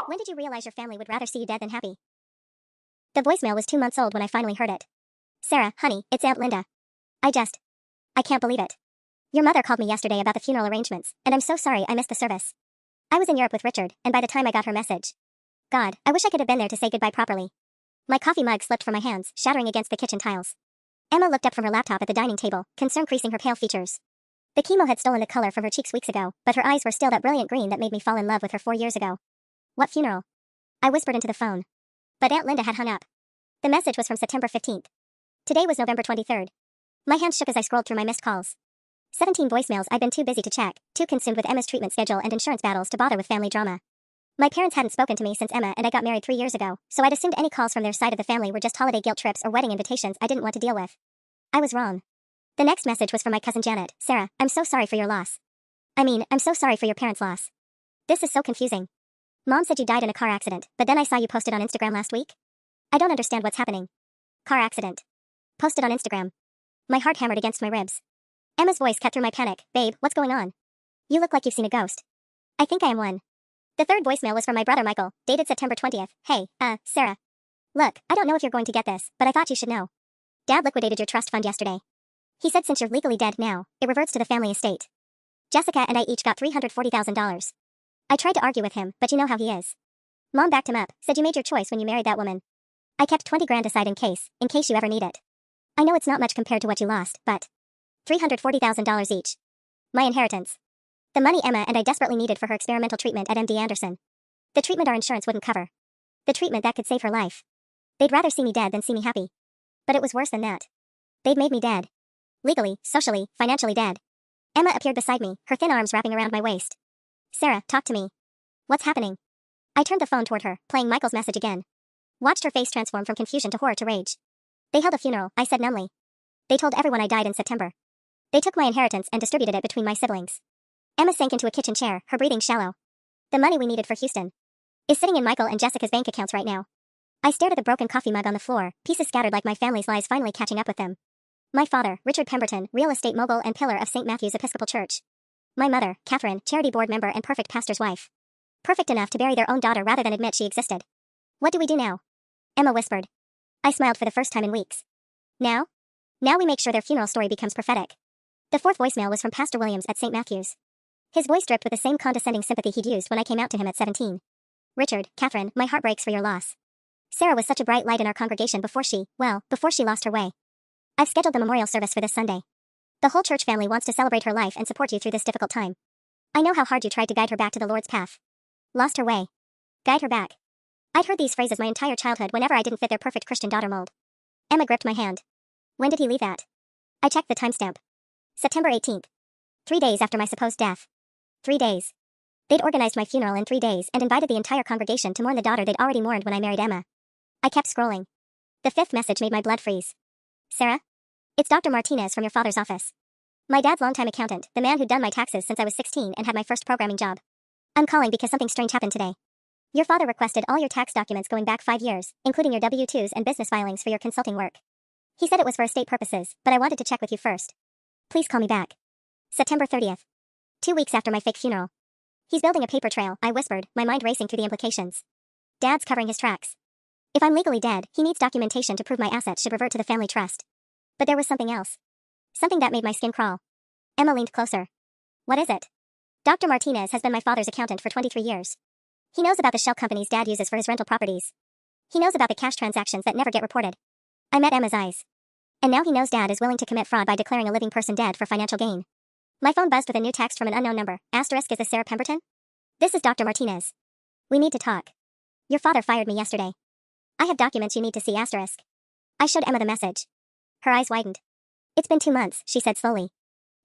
When did you realize your family would rather see you dead than happy? The voicemail was 2 months old when I finally heard it. Sarah, honey, it's Aunt Linda. I can't believe it. Your mother called me yesterday about the funeral arrangements, and I'm so sorry I missed the service. I was in Europe with Richard, and by the time I got her message. God, I wish I could have been there to say goodbye properly. My coffee mug slipped from my hands, shattering against the kitchen tiles. Emma looked up from her laptop at the dining table, concern creasing her pale features. The chemo had stolen the color from her cheeks weeks ago, but her eyes were still that brilliant green that made me fall in love with her 4 years ago. What funeral? I whispered into the phone. But Aunt Linda had hung up. The message was from September 15th. Today was November 23rd. My hands shook as I scrolled through my missed calls. 17 voicemails I'd been too busy to check, too consumed with Emma's treatment schedule and insurance battles to bother with family drama. My parents hadn't spoken to me since Emma and I got married 3 years ago, so I'd assumed any calls from their side of the family were just holiday guilt trips or wedding invitations I didn't want to deal with. I was wrong. The next message was from my cousin Janet. Sarah, I'm so sorry for your loss. I'm so sorry for your parents' loss. This is so confusing. Mom said you died in a car accident, but then I saw you posted on Instagram last week. I don't understand what's happening. Car accident. Posted on Instagram. My heart hammered against my ribs. Emma's voice cut through my panic. Babe, what's going on? You look like you've seen a ghost. I think I am one. The third voicemail was from my brother Michael, dated September 20th. Hey, Sarah. Look, I don't know if you're going to get this, but I thought you should know. Dad liquidated your trust fund yesterday. He said since you're legally dead now, it reverts to the family estate. Jessica and I each got $340,000. I tried to argue with him, but you know how he is. Mom backed him up, said you made your choice when you married that woman. I kept 20 grand aside in case you ever need it. I know it's not much compared to what you lost, but $340,000 each. My inheritance. The money Emma and I desperately needed for her experimental treatment at MD Anderson. The treatment our insurance wouldn't cover. The treatment that could save her life. They'd rather see me dead than see me happy. But it was worse than that. They'd made me dead. Legally, socially, financially dead. Emma appeared beside me, her thin arms wrapping around my waist. Sarah, talk to me. What's happening? I turned the phone toward her, playing Michael's message again. Watched her face transform from confusion to horror to rage. They held a funeral, I said numbly. They told everyone I died in September. They took my inheritance and distributed it between my siblings. Emma sank into a kitchen chair, her breathing shallow. The money we needed for Houston is sitting in Michael and Jessica's bank accounts right now. I stared at the broken coffee mug on the floor, pieces scattered like my family's lies finally catching up with them. My father, Richard Pemberton, real estate mogul and pillar of St. Matthew's Episcopal Church. My mother, Catherine, charity board member and perfect pastor's wife. Perfect enough to bury their own daughter rather than admit she existed. What do we do now? Emma whispered. I smiled for the first time in weeks. Now? Now we make sure their funeral story becomes prophetic. The fourth voicemail was from Pastor Williams at St. Matthew's. His voice dripped with the same condescending sympathy he'd used when I came out to him at 17. Richard, Catherine, my heart breaks for your loss. Sarah was such a bright light in our congregation before she lost her way. I've scheduled the memorial service for this Sunday. The whole church family wants to celebrate her life and support you through this difficult time. I know how hard you tried to guide her back to the Lord's path. Lost her way. Guide her back. I'd heard these phrases my entire childhood whenever I didn't fit their perfect Christian daughter mold. Emma gripped my hand. When did he leave that? I checked the timestamp. September 18th. 3 days after my supposed death. 3 days. They'd organized my funeral in 3 days and invited the entire congregation to mourn the daughter they'd already mourned when I married Emma. I kept scrolling. The fifth message made my blood freeze. Sarah? It's Dr. Martinez from your father's office. My dad's longtime accountant, the man who'd done my taxes since I was 16 and had my first programming job. I'm calling because something strange happened today. Your father requested all your tax documents going back 5 years, including your W-2s and business filings for your consulting work. He said it was for estate purposes, but I wanted to check with you first. Please call me back. September 30th. 2 weeks after my fake funeral. He's building a paper trail, I whispered, my mind racing through the implications. Dad's covering his tracks. If I'm legally dead, he needs documentation to prove my assets should revert to the family trust. But there was something else. Something that made my skin crawl. Emma leaned closer. What is it? Dr. Martinez has been my father's accountant for 23 years. He knows about the shell companies Dad uses for his rental properties. He knows about the cash transactions that never get reported. I met Emma's eyes. And now he knows Dad is willing to commit fraud by declaring a living person dead for financial gain. My phone buzzed with a new text from an unknown number. Asterisk, is this Sarah Pemberton? This is Dr. Martinez. We need to talk. Your father fired me yesterday. I have documents you need to see. Asterisk. I showed Emma the message. Her eyes widened. It's been 2 months, she said slowly.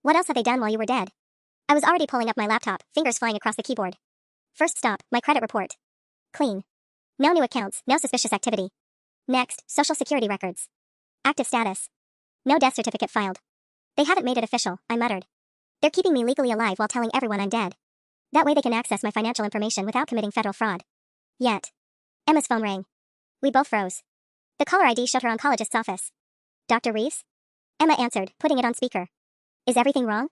What else have they done while you were dead? I was already pulling up my laptop, fingers flying across the keyboard. First stop, my credit report. Clean. No new accounts, no suspicious activity. Next, social security records. Active status. No death certificate filed. They haven't made it official, I muttered. They're keeping me legally alive while telling everyone I'm dead. That way they can access my financial information without committing federal fraud. Yet. Emma's phone rang. We both froze. The caller ID showed her oncologist's office. Dr. Reeves? Emma answered, putting it on speaker. Is everything wrong?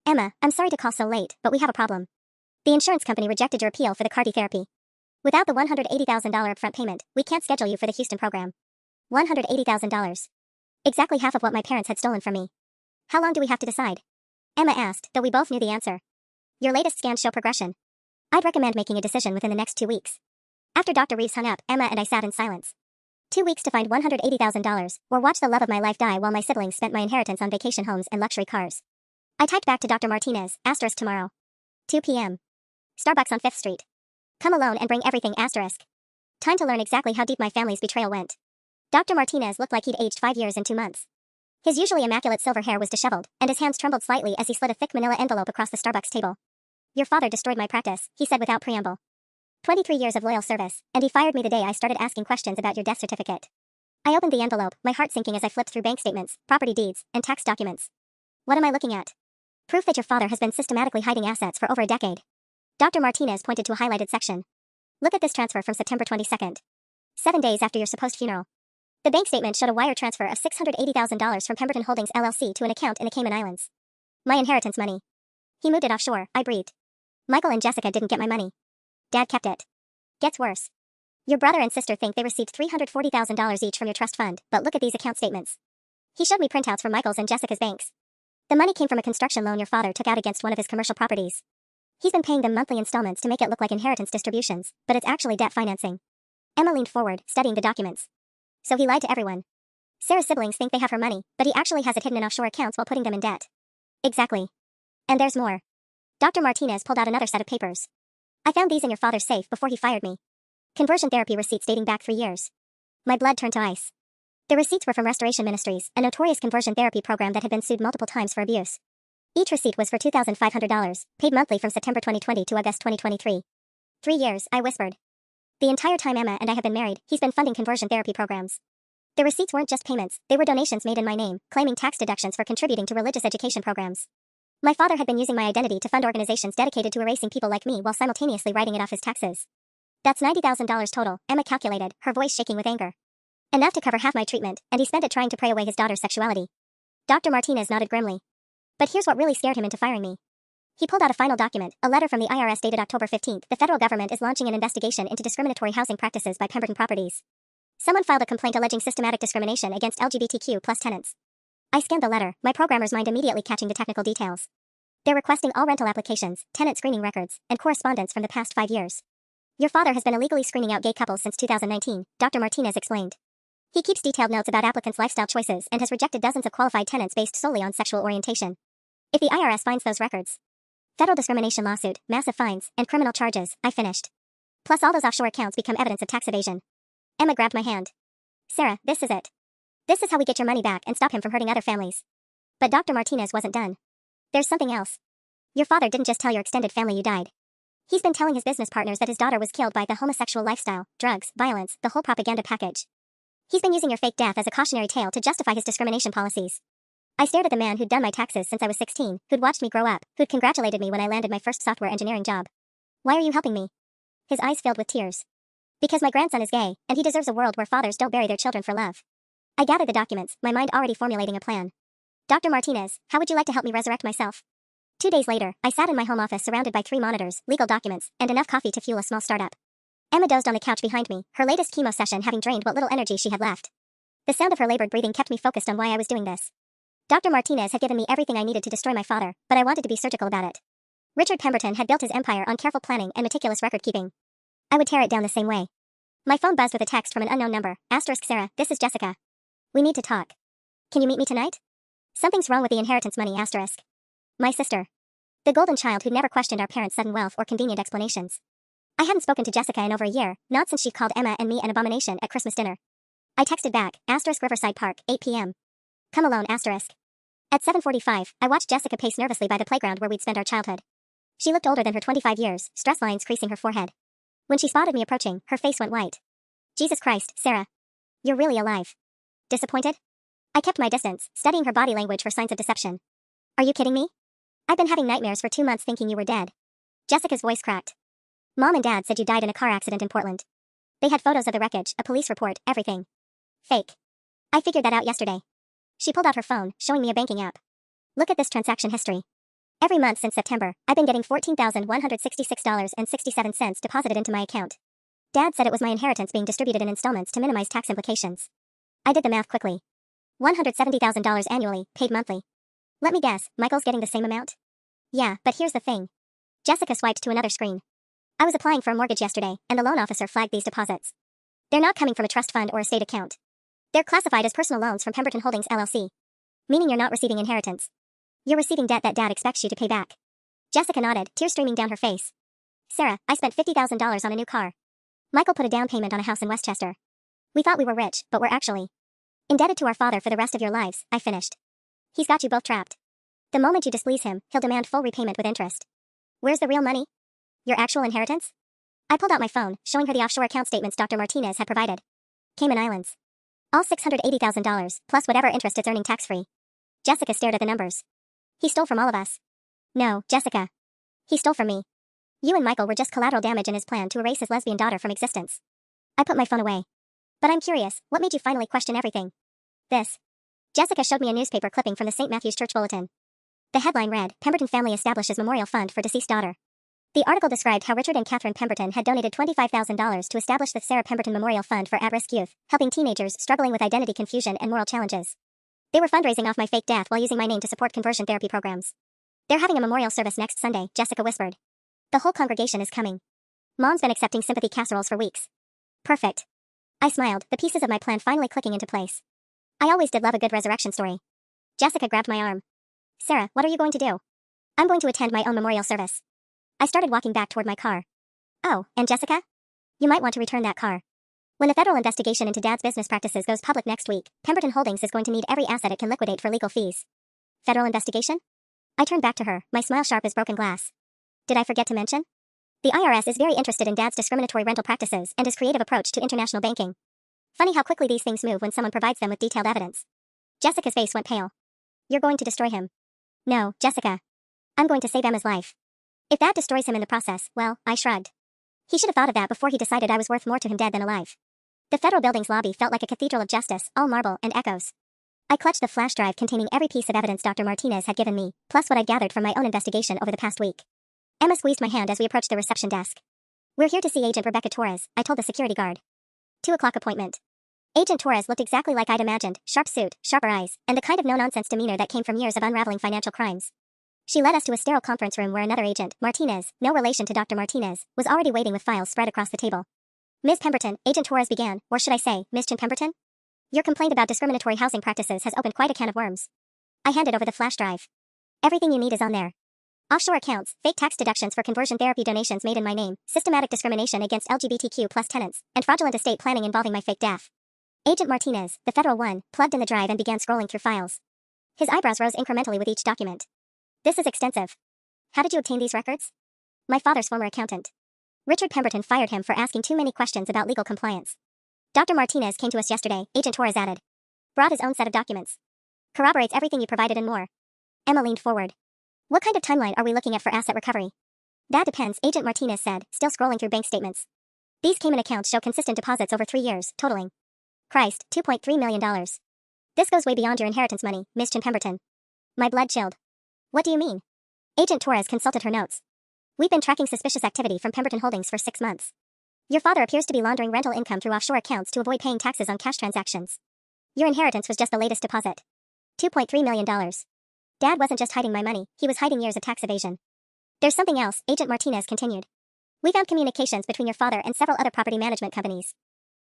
Emma, I'm sorry to call so late, but we have a problem. The insurance company rejected your appeal for the CAR-T therapy. Without the $180,000 upfront payment, we can't schedule you for the Houston program. $180,000. Exactly half of what my parents had stolen from me. How long do we have to decide? Emma asked, though we both knew the answer. Your latest scans show progression. I'd recommend making a decision within the next 2 weeks. After Dr. Reeves hung up, Emma and I sat in silence. 2 weeks to find $180,000, or watch the love of my life die while my siblings spent my inheritance on vacation homes and luxury cars. I typed back to Dr. Martinez, * tomorrow. 2 p.m. Starbucks on 5th Street. Come alone and bring everything, *. Time to learn exactly how deep my family's betrayal went. Dr. Martinez looked like he'd aged 5 years and 2 months. His usually immaculate silver hair was disheveled, and his hands trembled slightly as he slid a thick manila envelope across the Starbucks table. Your father destroyed my practice, he said without preamble. 23 years of loyal service, and he fired me the day I started asking questions about your death certificate. I opened the envelope, my heart sinking as I flipped through bank statements, property deeds, and tax documents. What am I looking at? Proof that your father has been systematically hiding assets for over a decade. Dr. Martinez pointed to a highlighted section. Look at this transfer from September 22nd. 7 days after your supposed funeral. The bank statement showed a wire transfer of $680,000 from Pemberton Holdings LLC to an account in the Cayman Islands. My inheritance money. He moved it offshore, I breathed. Michael and Jessica didn't get my money. Dad kept it. Gets worse. Your brother and sister think they received $340,000 each from your trust fund, but look at these account statements. He showed me printouts from Michael's and Jessica's banks. The money came from a construction loan your father took out against one of his commercial properties. He's been paying them monthly installments to make it look like inheritance distributions, but it's actually debt financing. Emma leaned forward, studying the documents. So he lied to everyone. Sarah's siblings think they have her money, but he actually has it hidden in offshore accounts while putting them in debt. Exactly. And there's more. Dr. Martinez pulled out another set of papers. I found these in your father's safe before he fired me. Conversion therapy receipts dating back 3 years. My blood turned to ice. The receipts were from Restoration Ministries, a notorious conversion therapy program that had been sued multiple times for abuse. Each receipt was for $2,500, paid monthly from September 2020 to August 2023. 3 years, I whispered. The entire time Emma and I have been married, he's been funding conversion therapy programs. The receipts weren't just payments, they were donations made in my name, claiming tax deductions for contributing to religious education programs. My father had been using my identity to fund organizations dedicated to erasing people like me while simultaneously writing it off his taxes. That's $90,000 total, Emma calculated, her voice shaking with anger. Enough to cover half my treatment, and he spent it trying to pray away his daughter's sexuality. Dr. Martinez nodded grimly. But here's what really scared him into firing me. He pulled out a final document, a letter from the IRS dated October 15th. The federal government is launching an investigation into discriminatory housing practices by Pemberton Properties. Someone filed a complaint alleging systematic discrimination against LGBTQ+ tenants. I scanned the letter, my programmer's mind immediately catching the technical details. They're requesting all rental applications, tenant screening records, and correspondence from the past 5 years. Your father has been illegally screening out gay couples since 2019, Dr. Martinez explained. He keeps detailed notes about applicants' lifestyle choices and has rejected dozens of qualified tenants based solely on sexual orientation. If the IRS finds those records, federal discrimination lawsuit, massive fines, and criminal charges, I finished. Plus all those offshore accounts become evidence of tax evasion. Emma grabbed my hand. Sarah, this is it. This is how we get your money back and stop him from hurting other families. But Dr. Martinez wasn't done. There's something else. Your father didn't just tell your extended family you died. He's been telling his business partners that his daughter was killed by the homosexual lifestyle, drugs, violence, the whole propaganda package. He's been using your fake death as a cautionary tale to justify his discrimination policies. I stared at the man who'd done my taxes since I was 16, who'd watched me grow up, who'd congratulated me when I landed my first software engineering job. Why are you helping me? His eyes filled with tears. Because my grandson is gay, and he deserves a world where fathers don't bury their children for love. I gathered the documents, my mind already formulating a plan. Dr. Martinez, how would you like to help me resurrect myself? 2 days later, I sat in my home office surrounded by 3 monitors, legal documents, and enough coffee to fuel a small startup. Emma dozed on the couch behind me, her latest chemo session having drained what little energy she had left. The sound of her labored breathing kept me focused on why I was doing this. Dr. Martinez had given me everything I needed to destroy my father, but I wanted to be surgical about it. Richard Pemberton had built his empire on careful planning and meticulous record-keeping. I would tear it down the same way. My phone buzzed with a text from an unknown number. Sarah, this is Jessica. We need to talk. Can you meet me tonight? Something's wrong with the inheritance money. My sister. The golden child who'd never questioned our parents' sudden wealth or convenient explanations. I hadn't spoken to Jessica in over a year, not since she'd called Emma and me an abomination at Christmas dinner. I texted back, Riverside Park, 8 p.m. Come alone, At 7:45, I watched Jessica pace nervously by the playground where we'd spent our childhood. She looked older than her 25 years, stress lines creasing her forehead. When she spotted me approaching, her face went white. Jesus Christ, Sarah. You're really alive. Disappointed? I kept my distance, studying her body language for signs of deception. Are you kidding me? I've been having nightmares for 2 months thinking you were dead. Jessica's voice cracked. Mom and Dad said you died in a car accident in Portland. They had photos of the wreckage, a police report, everything. Fake. I figured that out yesterday. She pulled out her phone, showing me a banking app. Look at this transaction history. Every month since September, I've been getting $14,166.67 deposited into my account. Dad said it was my inheritance being distributed in installments to minimize tax implications. I did the math quickly. $170,000 annually, paid monthly. Let me guess, Michael's getting the same amount? Yeah, but here's the thing. Jessica swiped to another screen. I was applying for a mortgage yesterday, and the loan officer flagged these deposits. They're not coming from a trust fund or estate account. They're classified as personal loans from Pemberton Holdings LLC. Meaning you're not receiving inheritance. You're receiving debt that Dad expects you to pay back. Jessica nodded, tears streaming down her face. Sarah, I spent $50,000 on a new car. Michael put a down payment on a house in Westchester. We thought we were rich, but we're actually indebted to our father for the rest of your lives, I finished. He's got you both trapped. The moment you displease him, he'll demand full repayment with interest. Where's the real money? Your actual inheritance? I pulled out my phone, showing her the offshore account statements Dr. Martinez had provided. Cayman Islands. All $680,000, plus whatever interest it's earning tax-free. Jessica stared at the numbers. He stole from all of us. No, Jessica. He stole from me. You and Michael were just collateral damage in his plan to erase his lesbian daughter from existence. I put my phone away. But I'm curious, what made you finally question everything? This. Jessica showed me a newspaper clipping from the St. Matthew's Church Bulletin. The headline read, Pemberton Family Establishes Memorial Fund for Deceased Daughter. The article described how Richard and Catherine Pemberton had donated $25,000 to establish the Sarah Pemberton Memorial Fund for at-risk youth, helping teenagers struggling with identity confusion and moral challenges. They were fundraising off my fake death while using my name to support conversion therapy programs. They're having a memorial service next Sunday, Jessica whispered. The whole congregation is coming. Mom's been accepting sympathy casseroles for weeks. Perfect. I smiled, the pieces of my plan finally clicking into place. I always did love a good resurrection story. Jessica grabbed my arm. Sarah, what are you going to do? I'm going to attend my own memorial service. I started walking back toward my car. Oh, and Jessica? You might want to return that car. When the federal investigation into Dad's business practices goes public next week, Pemberton Holdings is going to need every asset it can liquidate for legal fees. Federal investigation? I turned back to her, my smile sharp as broken glass. Did I forget to mention? The IRS is very interested in Dad's discriminatory rental practices and his creative approach to international banking. Funny how quickly these things move when someone provides them with detailed evidence. Jessica's face went pale. You're going to destroy him. No, Jessica. I'm going to save Emma's life. If that destroys him in the process, well, I shrugged. He should have thought of that before he decided I was worth more to him dead than alive. The federal building's lobby felt like a cathedral of justice, all marble and echoes. I clutched the flash drive containing every piece of evidence Dr. Martinez had given me, plus what I'd gathered from my own investigation over the past week. Emma squeezed my hand as we approached the reception desk. We're here to see Agent Rebecca Torres, I told the security guard. 2:00 appointment. Agent Torres looked exactly like I'd imagined, sharp suit, sharper eyes, and the kind of no-nonsense demeanor that came from years of unraveling financial crimes. She led us to a sterile conference room where another agent, Martinez, no relation to Dr. Martinez, was already waiting with files spread across the table. Ms. Pemberton, Agent Torres began, or should I say, Ms. Chin Pemberton? Your complaint about discriminatory housing practices has opened quite a can of worms. I handed over the flash drive. Everything you need is on there. Offshore accounts, fake tax deductions for conversion therapy donations made in my name, systematic discrimination against LGBTQ+ tenants, and fraudulent estate planning involving my fake death. Agent Martinez, the federal one, plugged in the drive and began scrolling through files. His eyebrows rose incrementally with each document. This is extensive. How did you obtain these records? My father's former accountant. Richard Pemberton fired him for asking too many questions about legal compliance. Dr. Martinez came to us yesterday, Agent Torres added. Brought his own set of documents. Corroborates everything you provided and more. Emma leaned forward. What kind of timeline are we looking at for asset recovery? That depends, Agent Martinez said, still scrolling through bank statements. These Cayman accounts show consistent deposits over 3 years, totaling. Christ, $2.3 million. This goes way beyond your inheritance money, Ms. Chin Pemberton. My blood chilled. What do you mean? Agent Torres consulted her notes. We've been tracking suspicious activity from Pemberton Holdings for 6 months. Your father appears to be laundering rental income through offshore accounts to avoid paying taxes on cash transactions. Your inheritance was just the latest deposit. $2.3 million. Dad wasn't just hiding my money, he was hiding years of tax evasion. There's something else, Agent Martinez continued. We found communications between your father and several other property management companies.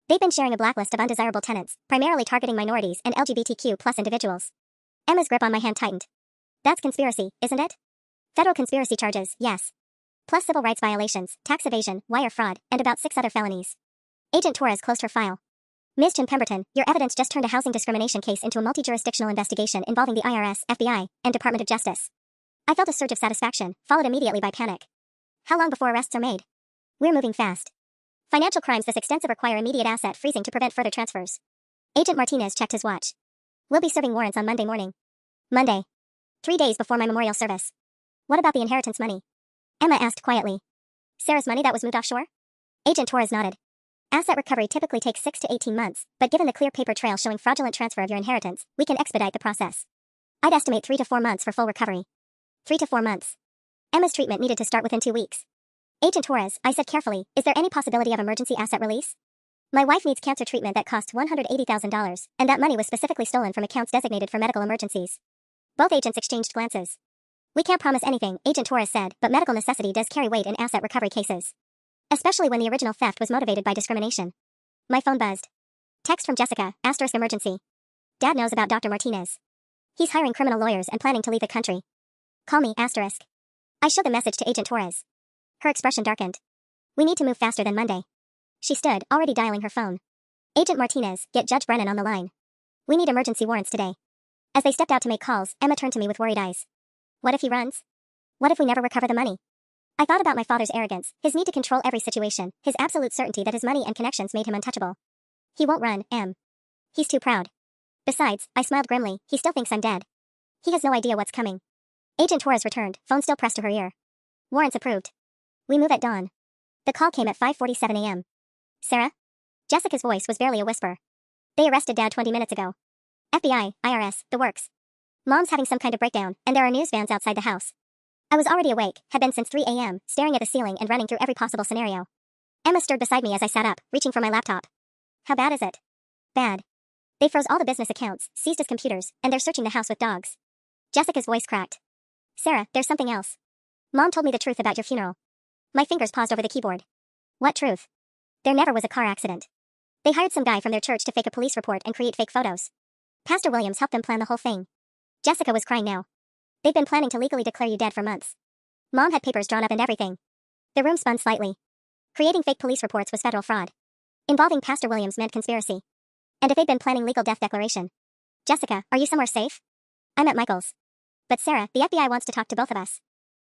They've been sharing a blacklist of undesirable tenants, primarily targeting minorities and LGBTQ+ individuals. Emma's grip on my hand tightened. That's conspiracy, isn't it? Federal conspiracy charges, yes. Plus civil rights violations, tax evasion, wire fraud, and about 6 other felonies. Agent Torres closed her file. Ms. Chin Pemberton, your evidence just turned a housing discrimination case into a multi-jurisdictional investigation involving the IRS, FBI, and Department of Justice. I felt a surge of satisfaction, followed immediately by panic. How long before arrests are made? We're moving fast. Financial crimes this extensive require immediate asset freezing to prevent further transfers. Agent Martinez checked his watch. We'll be serving warrants on Monday morning. Monday. 3 days before my memorial service. What about the inheritance money? Emma asked quietly. Sarah's money that was moved offshore? Agent Torres nodded. Asset recovery typically takes 6 to 18 months, but given the clear paper trail showing fraudulent transfer of your inheritance, we can expedite the process. I'd estimate 3 to 4 months for full recovery. 3 to 4 months. Emma's treatment needed to start within 2 weeks. Agent Torres, I said carefully, is there any possibility of emergency asset release? My wife needs cancer treatment that cost $180,000, and that money was specifically stolen from accounts designated for medical emergencies. Both agents exchanged glances. We can't promise anything, Agent Torres said, but medical necessity does carry weight in asset recovery cases. Especially when the original theft was motivated by discrimination. My phone buzzed. Text from Jessica, * emergency. Dad knows about Dr. Martinez. He's hiring criminal lawyers and planning to leave the country. Call me, *. I showed the message to Agent Torres. Her expression darkened. We need to move faster than Monday. She stood, already dialing her phone. Agent Martinez, get Judge Brennan on the line. We need emergency warrants today. As they stepped out to make calls, Emma turned to me with worried eyes. What if he runs? What if we never recover the money? I thought about my father's arrogance, his need to control every situation, his absolute certainty that his money and connections made him untouchable. He won't run, Em. He's too proud. Besides, I smiled grimly, he still thinks I'm dead. He has no idea what's coming. Agent Torres returned, phone still pressed to her ear. Warrants approved. We move at dawn. The call came at 5:47 a.m. Sarah? Jessica's voice was barely a whisper. They arrested Dad 20 minutes ago. FBI, IRS, the works. Mom's having some kind of breakdown, and there are news vans outside the house. I was already awake, had been since 3 a.m., staring at the ceiling and running through every possible scenario. Emma stirred beside me as I sat up, reaching for my laptop. How bad is it? Bad. They froze all the business accounts, seized his computers, and they're searching the house with dogs. Jessica's voice cracked. Sarah, there's something else. Mom told me the truth about your funeral. My fingers paused over the keyboard. What truth? There never was a car accident. They hired some guy from their church to fake a police report and create fake photos. Pastor Williams helped them plan the whole thing. Jessica was crying now. They've been planning to legally declare you dead for months. Mom had papers drawn up and everything. The room spun slightly. Creating fake police reports was federal fraud. Involving Pastor Williams meant conspiracy. And if they'd been planning legal death declaration. Jessica, are you somewhere safe? I'm at Michael's. But Sarah, the FBI wants to talk to both of us.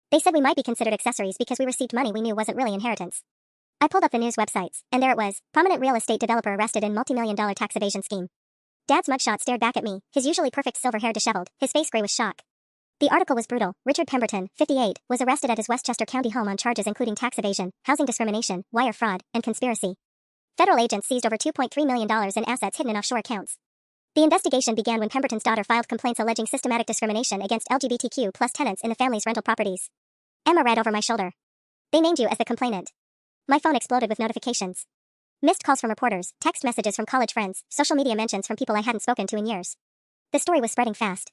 They said we might be considered accessories because we received money we knew wasn't really inheritance. I pulled up the news websites, and there it was, prominent real estate developer arrested in multi-million-dollar tax evasion scheme. Dad's mugshot stared back at me, his usually perfect silver hair disheveled, his face gray with shock. The article was brutal. Richard Pemberton, 58, was arrested at his Westchester County home on charges including tax evasion, housing discrimination, wire fraud, and conspiracy. Federal agents seized over $2.3 million in assets hidden in offshore accounts. The investigation began when Pemberton's daughter filed complaints alleging systematic discrimination against LGBTQ+ tenants in the family's rental properties. Emma read over my shoulder. They named you as the complainant. My phone exploded with notifications. Missed calls from reporters, text messages from college friends, social media mentions from people I hadn't spoken to in years. The story was spreading fast.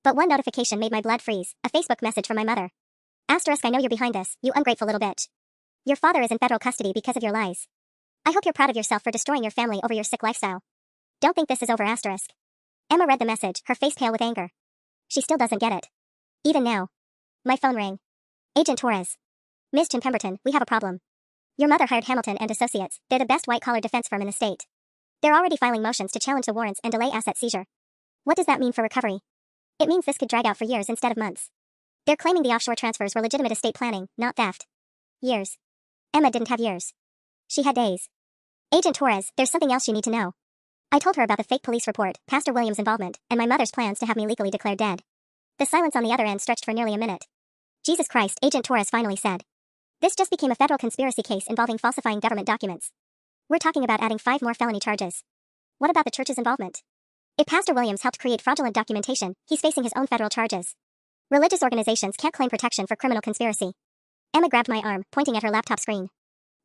But one notification made my blood freeze, a Facebook message from my mother. *, I know you're behind this, you ungrateful little bitch. Your father is in federal custody because of your lies. I hope you're proud of yourself for destroying your family over your sick lifestyle. Don't think this is over *. Emma read the message, her face pale with anger. She still doesn't get it. Even now. My phone rang. Agent Torres. Ms. Jim Pemberton, we have a problem. Your mother hired Hamilton and Associates, they're the best white-collar defense firm in the state. They're already filing motions to challenge the warrants and delay asset seizure. What does that mean for recovery? It means this could drag out for years instead of months. They're claiming the offshore transfers were legitimate estate planning, not theft. Years. Emma didn't have years. She had days. Agent Torres, there's something else you need to know. I told her about the fake police report, Pastor Williams' involvement, and my mother's plans to have me legally declared dead. The silence on the other end stretched for nearly a minute. Jesus Christ, Agent Torres finally said. This just became a federal conspiracy case involving falsifying government documents. We're talking about adding 5 more felony charges. What about the church's involvement? If Pastor Williams helped create fraudulent documentation, he's facing his own federal charges. Religious organizations can't claim protection for criminal conspiracy. Emma grabbed my arm, pointing at her laptop screen.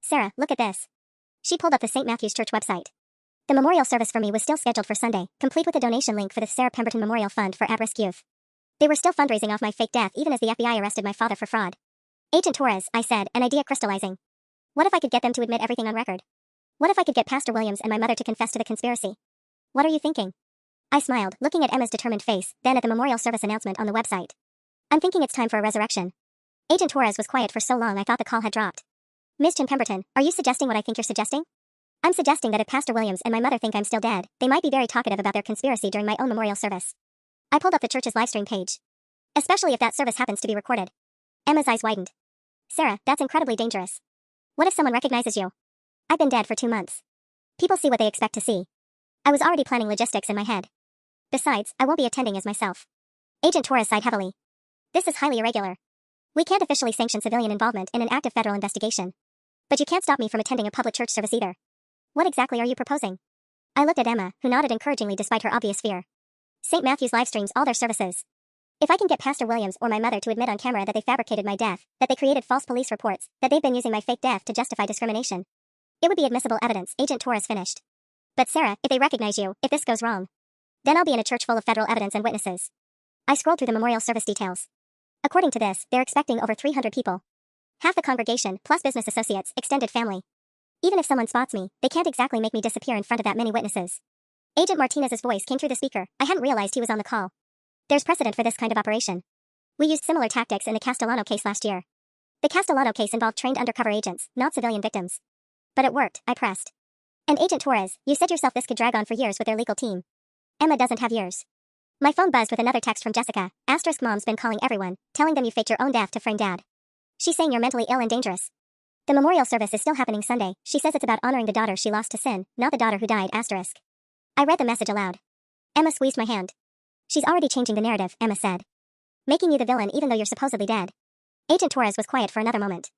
Sarah, look at this. She pulled up the St. Matthew's Church website. The memorial service for me was still scheduled for Sunday, complete with a donation link for the Sarah Pemberton Memorial Fund for at-risk youth. They were still fundraising off my fake death even as the FBI arrested my father for fraud. Agent Torres, I said, an idea crystallizing. What if I could get them to admit everything on record? What if I could get Pastor Williams and my mother to confess to the conspiracy? What are you thinking? I smiled, looking at Emma's determined face, then at the memorial service announcement on the website. I'm thinking it's time for a resurrection. Agent Torres was quiet for so long I thought the call had dropped. Ms. Jim Pemberton, are you suggesting what I think you're suggesting? I'm suggesting that if Pastor Williams and my mother think I'm still dead, they might be very talkative about their conspiracy during my own memorial service. I pulled up the church's livestream page. Especially if that service happens to be recorded. Emma's eyes widened. Sarah, that's incredibly dangerous. What if someone recognizes you? I've been dead for 2 months. People see what they expect to see. I was already planning logistics in my head. Besides, I won't be attending as myself. Agent Torres sighed heavily. This is highly irregular. We can't officially sanction civilian involvement in an active federal investigation. But you can't stop me from attending a public church service either. What exactly are you proposing? I looked at Emma, who nodded encouragingly despite her obvious fear. St. Matthew's live streams all their services. If I can get Pastor Williams or my mother to admit on camera that they fabricated my death, that they created false police reports, that they've been using my fake death to justify discrimination, it would be admissible evidence, Agent Torres finished. But Sarah, if they recognize you, if this goes wrong, then I'll be in a church full of federal evidence and witnesses. I scrolled through the memorial service details. According to this, they're expecting over 300 people. Half the congregation, plus business associates, extended family. Even if someone spots me, they can't exactly make me disappear in front of that many witnesses. Agent Martinez's voice came through the speaker. I hadn't realized he was on the call. There's precedent for this kind of operation. We used similar tactics in the Castellano case last year. The Castellano case involved trained undercover agents, not civilian victims. But it worked, I pressed. And Agent Torres, you said yourself this could drag on for years with their legal team. Emma doesn't have years. My phone buzzed with another text from Jessica. Asterisk mom's been calling everyone, telling them you faked your own death to frame dad. She's saying you're mentally ill and dangerous. The memorial service is still happening Sunday. She says it's about honoring the daughter she lost to sin, not the daughter who died, asterisk. I read the message aloud. Emma squeezed my hand. She's already changing the narrative, Emma said. Making you the villain even though you're supposedly dead. Agent Torres was quiet for another moment.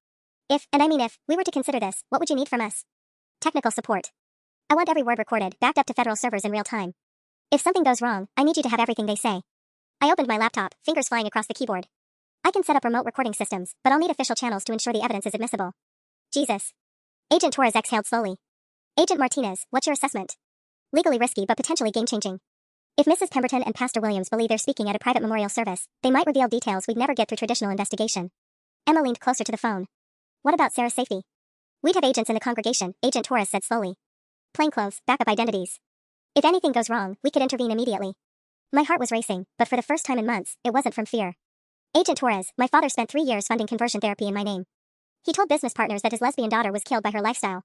If, and I mean if, we were to consider this, what would you need from us? Technical support. I want every word recorded, backed up to federal servers in real time. If something goes wrong, I need you to have everything they say. I opened my laptop, fingers flying across the keyboard. I can set up remote recording systems, but I'll need official channels to ensure the evidence is admissible. Jesus. Agent Torres exhaled slowly. Agent Martinez, what's your assessment? Legally risky but potentially game-changing. If Mrs. Pemberton and Pastor Williams believe they're speaking at a private memorial service, they might reveal details we'd never get through traditional investigation. Emma leaned closer to the phone. What about Sarah's safety? We'd have agents in the congregation, Agent Torres said slowly. Plainclothes, backup identities. If anything goes wrong, we could intervene immediately. My heart was racing, but for the first time in months, it wasn't from fear. Agent Torres, my father spent 3 years funding conversion therapy in my name. He told business partners that his lesbian daughter was killed by her lifestyle.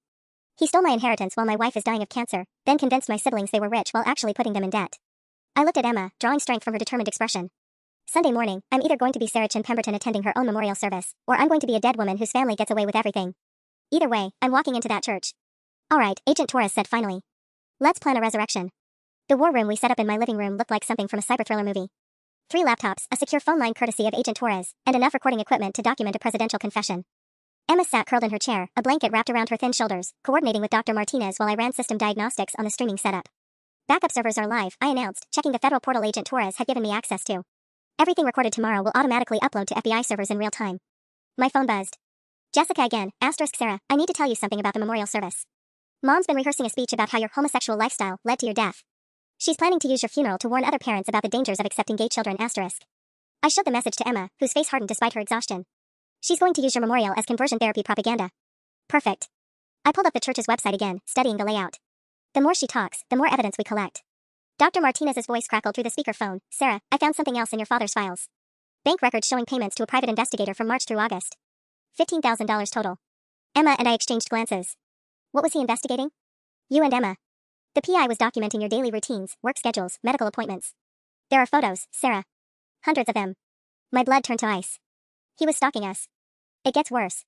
He stole my inheritance while my wife is dying of cancer, then convinced my siblings they were rich while actually putting them in debt. I looked at Emma, drawing strength from her determined expression. Sunday morning, I'm either going to be Sarah Chin Pemberton attending her own memorial service, or I'm going to be a dead woman whose family gets away with everything. Either way, I'm walking into that church. All right, Agent Torres said finally. Let's plan a resurrection. The war room we set up in my living room looked like something from a cyber thriller movie. 3 laptops, a secure phone line courtesy of Agent Torres, and enough recording equipment to document a presidential confession. Emma sat curled in her chair, a blanket wrapped around her thin shoulders, coordinating with Dr. Martinez while I ran system diagnostics on the streaming setup. Backup servers are live, I announced, checking the federal portal Agent Torres had given me access to. Everything recorded tomorrow will automatically upload to FBI servers in real time. My phone buzzed. Jessica again, asterisk Sarah, I need to tell you something about the memorial service. Mom's been rehearsing a speech about how your homosexual lifestyle led to your death. She's planning to use your funeral to warn other parents about the dangers of accepting gay children, asterisk. I showed the message to Emma, whose face hardened despite her exhaustion. She's going to use your memorial as conversion therapy propaganda. Perfect. I pulled up the church's website again, studying the layout. The more she talks, the more evidence we collect. Dr. Martinez's voice crackled through the speakerphone. Sarah, I found something else in your father's files. Bank records showing payments to a private investigator from March through August. $15,000 total. Emma and I exchanged glances. What was he investigating? You and Emma. The PI was documenting your daily routines, work schedules, medical appointments. There are photos, Sarah. Hundreds of them. My blood turned to ice. He was stalking us. It gets worse.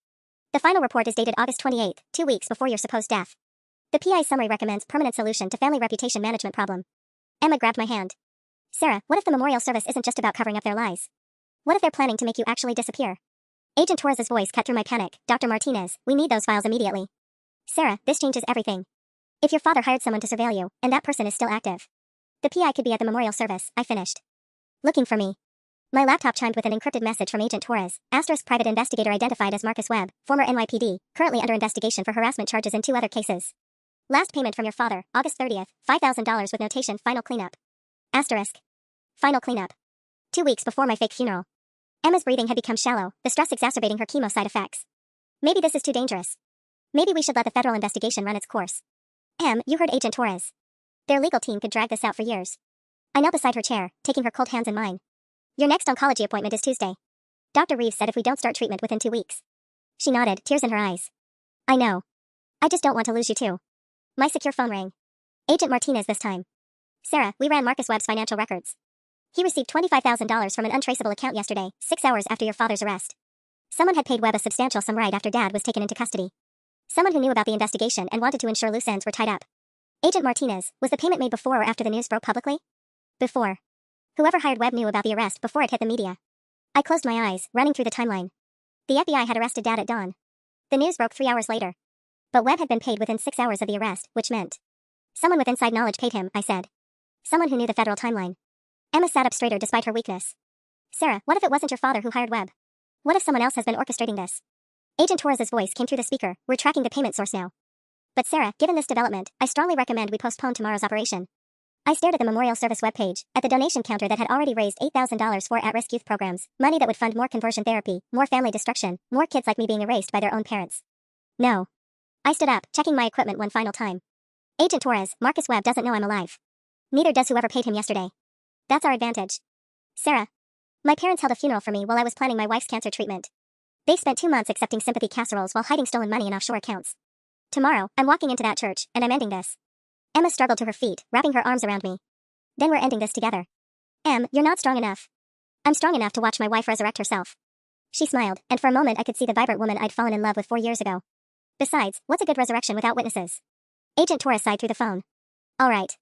The final report is dated August 28th, 2 weeks before your supposed death. The PI summary recommends permanent solution to family reputation management problem. Emma grabbed my hand. Sarah, what if the memorial service isn't just about covering up their lies? What if they're planning to make you actually disappear? Agent Torres' voice cut through my panic. Dr. Martinez, we need those files immediately. Sarah, this changes everything. If your father hired someone to surveil you, and that person is still active, the PI could be at the memorial service, I finished. Looking for me. My laptop chimed with an encrypted message from Agent Torres, asterisk private investigator identified as Marcus Webb, former NYPD, currently under investigation for harassment charges in 2 other cases. Last payment from your father, August 30th, $5,000 with notation final cleanup. Asterisk. Final cleanup. 2 weeks before my fake funeral. Emma's breathing had become shallow, the stress exacerbating her chemo side effects. Maybe this is too dangerous. Maybe we should let the federal investigation run its course. Em, you heard Agent Torres. Their legal team could drag this out for years. I knelt beside her chair, taking her cold hands in mine. Your next oncology appointment is Tuesday. Dr. Reeves said if we don't start treatment within 2 weeks. She nodded, tears in her eyes. I know. I just don't want to lose you too. My secure phone rang. Agent Martinez this time. Sarah, we ran Marcus Webb's financial records. He received $25,000 from an untraceable account yesterday, 6 hours after your father's arrest. Someone had paid Webb a substantial sum right after Dad was taken into custody. Someone who knew about the investigation and wanted to ensure loose ends were tied up. Agent Martinez, was the payment made before or after the news broke publicly? Before. Whoever hired Webb knew about the arrest before it hit the media. I closed my eyes, running through the timeline. The FBI had arrested Dad at dawn. The news broke 3 hours later. But Webb had been paid within 6 hours of the arrest, which meant someone with inside knowledge paid him, I said. Someone who knew the federal timeline. Emma sat up straighter despite her weakness. Sarah, what if it wasn't your father who hired Webb? What if someone else has been orchestrating this? Agent Torres's voice came through the speaker. We're tracking the payment source now. But Sarah, given this development, I strongly recommend we postpone tomorrow's operation. I stared at the memorial service webpage, at the donation counter that had already raised $8,000 for at-risk youth programs, money that would fund more conversion therapy, more family destruction, more kids like me being erased by their own parents. No. I stood up, checking my equipment one final time. Agent Torres, Marcus Webb doesn't know I'm alive. Neither does whoever paid him yesterday. That's our advantage. Sarah. My parents held a funeral for me while I was planning my wife's cancer treatment. They spent 2 months accepting sympathy casseroles while hiding stolen money in offshore accounts. Tomorrow, I'm walking into that church, and I'm ending this. Emma struggled to her feet, wrapping her arms around me. Then we're ending this together. Em, you're not strong enough. I'm strong enough to watch my wife resurrect herself. She smiled, and for a moment I could see the vibrant woman I'd fallen in love with 4 years ago. Besides, what's a good resurrection without witnesses? Agent Torres sighed through the phone. All right.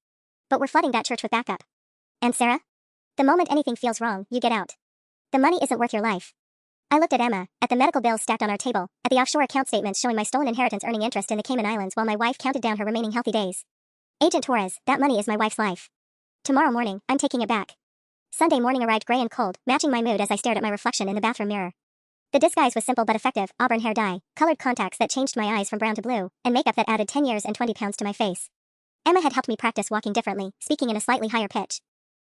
But we're flooding that church with backup. And Sarah? The moment anything feels wrong, you get out. The money isn't worth your life. I looked at Emma, at the medical bills stacked on our table, at the offshore account statements showing my stolen inheritance earning interest in the Cayman Islands while my wife counted down her remaining healthy days. Agent Torres, that money is my wife's life. Tomorrow morning, I'm taking it back. Sunday morning arrived gray and cold, matching my mood as I stared at my reflection in the bathroom mirror. The disguise was simple but effective: auburn hair dye, colored contacts that changed my eyes from brown to blue, and makeup that added 10 years and 20 pounds to my face. Emma had helped me practice walking differently, speaking in a slightly higher pitch.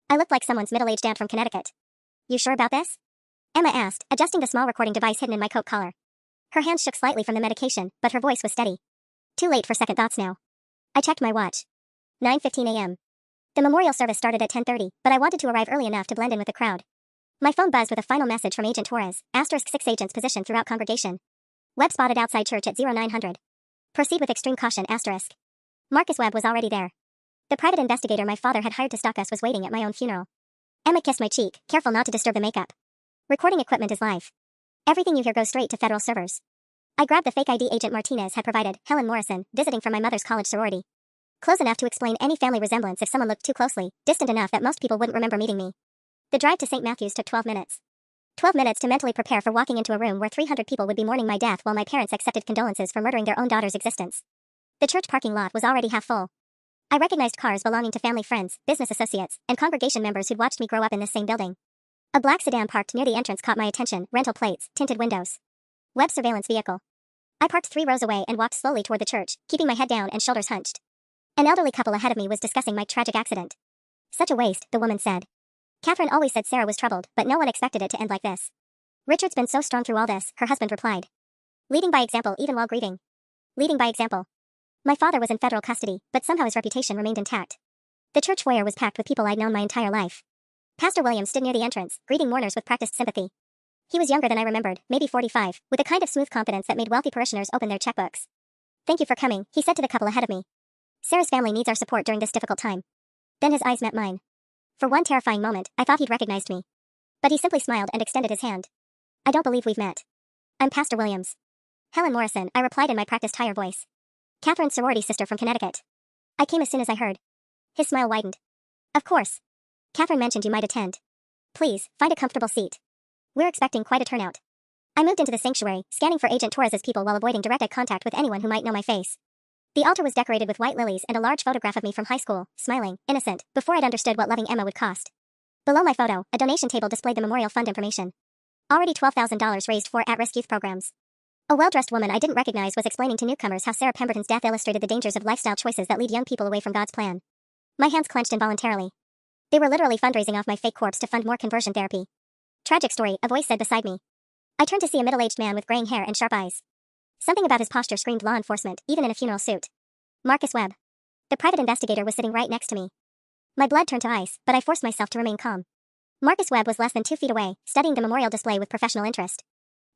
I looked like someone's middle-aged aunt from Connecticut. You sure about this? Emma asked, adjusting the small recording device hidden in my coat collar. Her hands shook slightly from the medication, but her voice was steady. Too late for second thoughts now. I checked my watch. 9:15 a.m. The memorial service started at 10:30, but I wanted to arrive early enough to blend in with the crowd. My phone buzzed with a final message from Agent Torres, *6 agents positioned throughout congregation. Webb spotted outside church at 0900. Proceed with extreme caution, *. Marcus Webb was already there. The private investigator my father had hired to stalk us was waiting at my own funeral. Emma kissed my cheek, careful not to disturb the makeup. Recording equipment is live. Everything you hear goes straight to federal servers. I grabbed the fake ID Agent Martinez had provided, Helen Morrison, visiting from my mother's college sorority. Close enough to explain any family resemblance if someone looked too closely, distant enough that most people wouldn't remember meeting me. The drive to St. Matthew's took 12 minutes. 12 minutes to mentally prepare for walking into a room where 300 people would be mourning my death while my parents accepted condolences for murdering their own daughter's existence. The church parking lot was already half full. I recognized cars belonging to family friends, business associates, and congregation members who'd watched me grow up in this same building. A black sedan parked near the entrance caught my attention, rental plates, tinted windows. Webb surveillance vehicle. I parked 3 rows away and walked slowly toward the church, keeping my head down and shoulders hunched. An elderly couple ahead of me was discussing my tragic accident. Such a waste, the woman said. Catherine always said Sarah was troubled, but no one expected it to end like this. Richard's been so strong through all this, her husband replied. Leading by example even while grieving. Leading by example. My father was in federal custody, but somehow his reputation remained intact. The church foyer was packed with people I'd known my entire life. Pastor Williams stood near the entrance, greeting mourners with practiced sympathy. He was younger than I remembered, maybe 45, with a kind of smooth confidence that made wealthy parishioners open their checkbooks. Thank you for coming, he said to the couple ahead of me. Sarah's family needs our support during this difficult time. Then his eyes met mine. For one terrifying moment, I thought he'd recognized me. But he simply smiled and extended his hand. I don't believe we've met. I'm Pastor Williams. Helen Morrison, I replied in my practiced higher voice. Catherine's sorority sister from Connecticut. I came as soon as I heard. His smile widened. Of course. Catherine mentioned you might attend. Please, find a comfortable seat. We're expecting quite a turnout. I moved into the sanctuary, scanning for Agent Torres's people while avoiding direct eye contact with anyone who might know my face. The altar was decorated with white lilies and a large photograph of me from high school, smiling, innocent, before I'd understood what loving Emma would cost. Below my photo, a donation table displayed the memorial fund information. Already $12,000 raised for at-risk youth programs. A well-dressed woman I didn't recognize was explaining to newcomers how Sarah Pemberton's death illustrated the dangers of lifestyle choices that lead young people away from God's plan. My hands clenched involuntarily. They were literally fundraising off my fake corpse to fund more conversion therapy. Tragic story, a voice said beside me. I turned to see a middle-aged man with graying hair and sharp eyes. Something about his posture screamed law enforcement, even in a funeral suit. Marcus Webb. The private investigator was sitting right next to me. My blood turned to ice, but I forced myself to remain calm. Marcus Webb was less than 2 feet away, studying the memorial display with professional interest.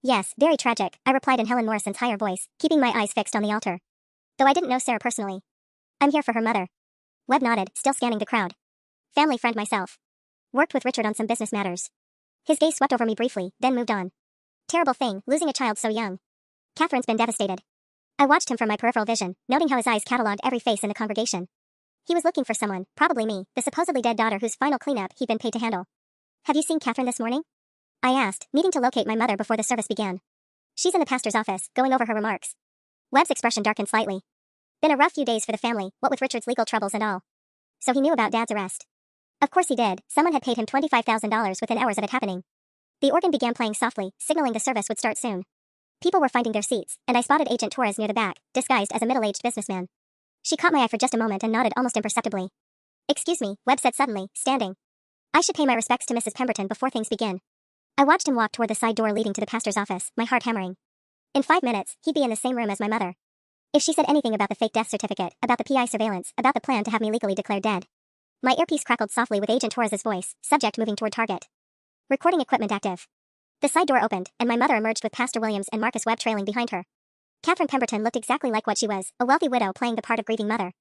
Yes, very tragic, I replied in Helen Morrison's higher voice, keeping my eyes fixed on the altar. Though I didn't know Sarah personally. I'm here for her mother. Webb nodded, still scanning the crowd. Family friend myself. Worked with Richard on some business matters. His gaze swept over me briefly, then moved on. Terrible thing, losing a child so young. Catherine's been devastated. I watched him from my peripheral vision, noting how his eyes catalogued every face in the congregation. He was looking for someone, probably me, the supposedly dead daughter whose final cleanup he'd been paid to handle. Have you seen Catherine this morning? I asked, needing to locate my mother before the service began. She's in the pastor's office, going over her remarks. Webb's expression darkened slightly. Been a rough few days for the family, what with Richard's legal troubles and all. So he knew about Dad's arrest. Of course he did. Someone had paid him $25,000 within hours of it happening. The organ began playing softly, signaling the service would start soon. People were finding their seats, and I spotted Agent Torres near the back, disguised as a middle-aged businessman. She caught my eye for just a moment and nodded almost imperceptibly. "Excuse me," Webb said suddenly, standing. "I should pay my respects to Mrs. Pemberton before things begin." I watched him walk toward the side door leading to the pastor's office, my heart hammering. In 5 minutes, he'd be in the same room as my mother. If she said anything about the fake death certificate, about the PI surveillance, about the plan to have me legally declared dead. My earpiece crackled softly with Agent Torres' voice, subject moving toward target. Recording equipment active. The side door opened, and my mother emerged with Pastor Williams and Marcus Webb trailing behind her. Catherine Pemberton looked exactly like what she was, a wealthy widow playing the part of grieving mother.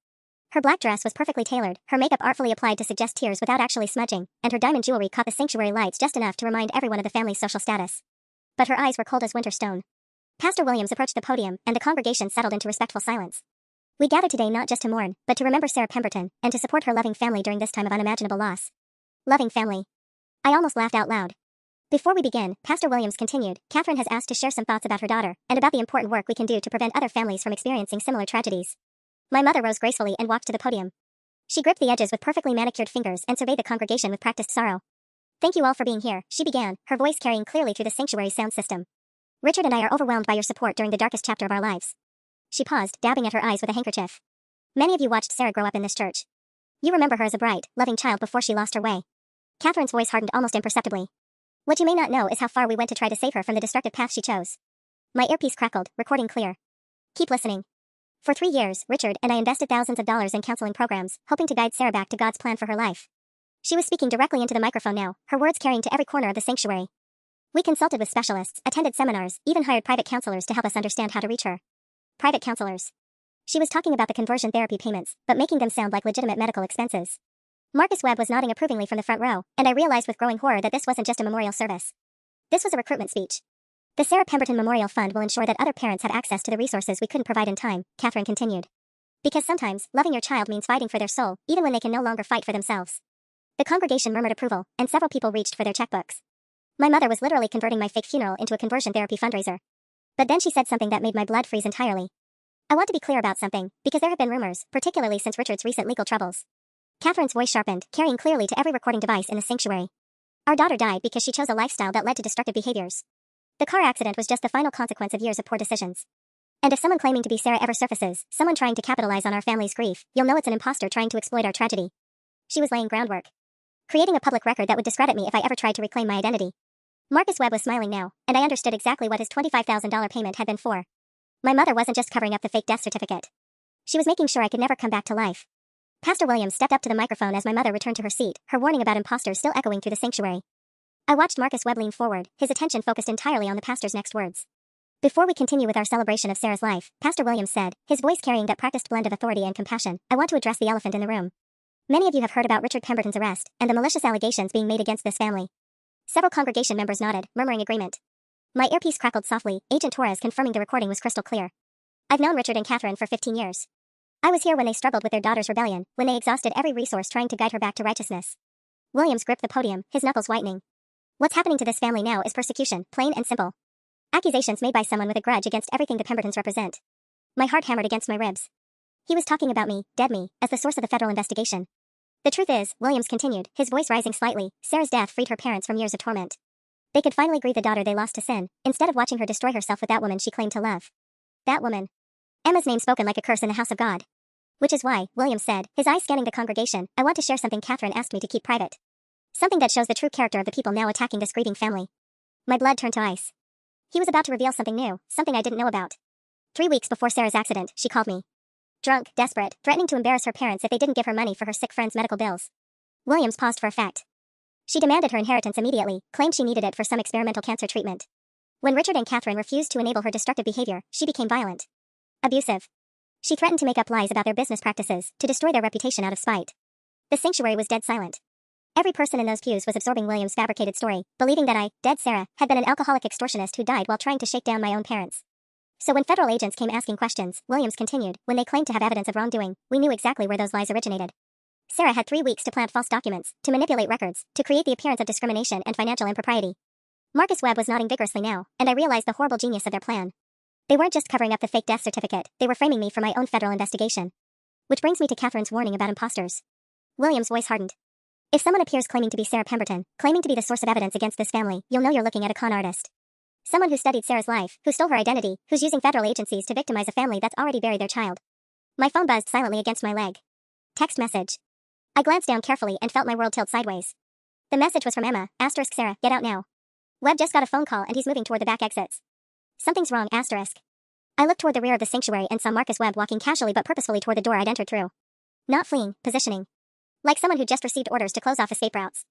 Her black dress was perfectly tailored, her makeup artfully applied to suggest tears without actually smudging, and her diamond jewelry caught the sanctuary lights just enough to remind everyone of the family's social status. But her eyes were cold as winter stone. Pastor Williams approached the podium, and the congregation settled into respectful silence. We gathered today not just to mourn, but to remember Sarah Pemberton, and to support her loving family during this time of unimaginable loss. Loving family. I almost laughed out loud. Before we begin, Pastor Williams continued, Catherine has asked to share some thoughts about her daughter, and about the important work we can do to prevent other families from experiencing similar tragedies. My mother rose gracefully and walked to the podium. She gripped the edges with perfectly manicured fingers and surveyed the congregation with practiced sorrow. "Thank you all for being here," she began, her voice carrying clearly through the sanctuary's sound system. "Richard and I are overwhelmed by your support during the darkest chapter of our lives." She paused, dabbing at her eyes with a handkerchief. "Many of you watched Sarah grow up in this church. You remember her as a bright, loving child before she lost her way." Catherine's voice hardened almost imperceptibly. "What you may not know is how far we went to try to save her from the destructive path she chose." My earpiece crackled, recording clear. "Keep listening." For 3 years, Richard and I invested thousands of dollars in counseling programs, hoping to guide Sarah back to God's plan for her life. She was speaking directly into the microphone now, her words carrying to every corner of the sanctuary. We consulted with specialists, attended seminars, even hired private counselors to help us understand how to reach her. Private counselors. She was talking about the conversion therapy payments, but making them sound like legitimate medical expenses. Marcus Webb was nodding approvingly from the front row, and I realized with growing horror that this wasn't just a memorial service. This was a recruitment speech. "The Sarah Pemberton Memorial Fund will ensure that other parents have access to the resources we couldn't provide in time," Catherine continued. "Because sometimes, loving your child means fighting for their soul, even when they can no longer fight for themselves." The congregation murmured approval, and several people reached for their checkbooks. My mother was literally converting my fake funeral into a conversion therapy fundraiser. But then she said something that made my blood freeze entirely. "I want to be clear about something, because there have been rumors, particularly since Richard's recent legal troubles." Catherine's voice sharpened, carrying clearly to every recording device in the sanctuary. "Our daughter died because she chose a lifestyle that led to destructive behaviors. The car accident was just the final consequence of years of poor decisions. And if someone claiming to be Sarah ever surfaces, someone trying to capitalize on our family's grief, you'll know it's an imposter trying to exploit our tragedy." She was laying groundwork. Creating a public record that would discredit me if I ever tried to reclaim my identity. Marcus Webb was smiling now, and I understood exactly what his $25,000 payment had been for. My mother wasn't just covering up the fake death certificate. She was making sure I could never come back to life. Pastor Williams stepped up to the microphone as my mother returned to her seat, her warning about imposters still echoing through the sanctuary. I watched Marcus Webb lean forward, his attention focused entirely on the pastor's next words. "Before we continue with our celebration of Sarah's life," Pastor Williams said, his voice carrying that practiced blend of authority and compassion, "I want to address the elephant in the room. Many of you have heard about Richard Pemberton's arrest, and the malicious allegations being made against this family." Several congregation members nodded, murmuring agreement. My earpiece crackled softly, Agent Torres confirming the recording was crystal clear. "I've known Richard and Catherine for 15 years. I was here when they struggled with their daughter's rebellion, when they exhausted every resource trying to guide her back to righteousness." Williams gripped the podium, his knuckles whitening. "What's happening to this family now is persecution, plain and simple. Accusations made by someone with a grudge against everything the Pembertons represent." My heart hammered against my ribs. He was talking about me, dead me, as the source of the federal investigation. "The truth is," Williams continued, his voice rising slightly, "Sarah's death freed her parents from years of torment. They could finally grieve the daughter they lost to sin, instead of watching her destroy herself with that woman she claimed to love. That woman. Emma's name spoken like a curse in the house of God. Which is why," Williams said, his eyes scanning the congregation, "I want to share something Catherine asked me to keep private. Something that shows the true character of the people now attacking this grieving family." My blood turned to ice. He was about to reveal something new, something I didn't know about. 3 weeks before Sarah's accident, she called me. Drunk, desperate, threatening to embarrass her parents if they didn't give her money for her sick friend's medical bills. Williams paused for effect. She demanded her inheritance immediately, claimed she needed it for some experimental cancer treatment. When Richard and Catherine refused to enable her destructive behavior, she became violent. Abusive. She threatened to make up lies about their business practices, to destroy their reputation out of spite. The sanctuary was dead silent. Every person in those pews was absorbing Williams' fabricated story, believing that I, dead Sarah, had been an alcoholic extortionist who died while trying to shake down my own parents. So when federal agents came asking questions, Williams continued, when they claimed to have evidence of wrongdoing, we knew exactly where those lies originated. Sarah had 3 weeks to plant false documents, to manipulate records, to create the appearance of discrimination and financial impropriety. Marcus Webb was nodding vigorously now, and I realized the horrible genius of their plan. They weren't just covering up the fake death certificate, they were framing me for my own federal investigation. Which brings me to Catherine's warning about imposters. Williams' voice hardened. If someone appears claiming to be Sarah Pemberton, claiming to be the source of evidence against this family, you'll know you're looking at a con artist. Someone who studied Sarah's life, who stole her identity, who's using federal agencies to victimize a family that's already buried their child. My phone buzzed silently against my leg. Text message. I glanced down carefully and felt my world tilt sideways. The message was from Emma, *Sarah, get out now. Webb just got a phone call and he's moving toward the back exits. Something's wrong, *. I looked toward the rear of the sanctuary and saw Marcus Webb walking casually but purposefully toward the door I'd entered through. Not fleeing, positioning. Like someone who just received orders to close off escape routes.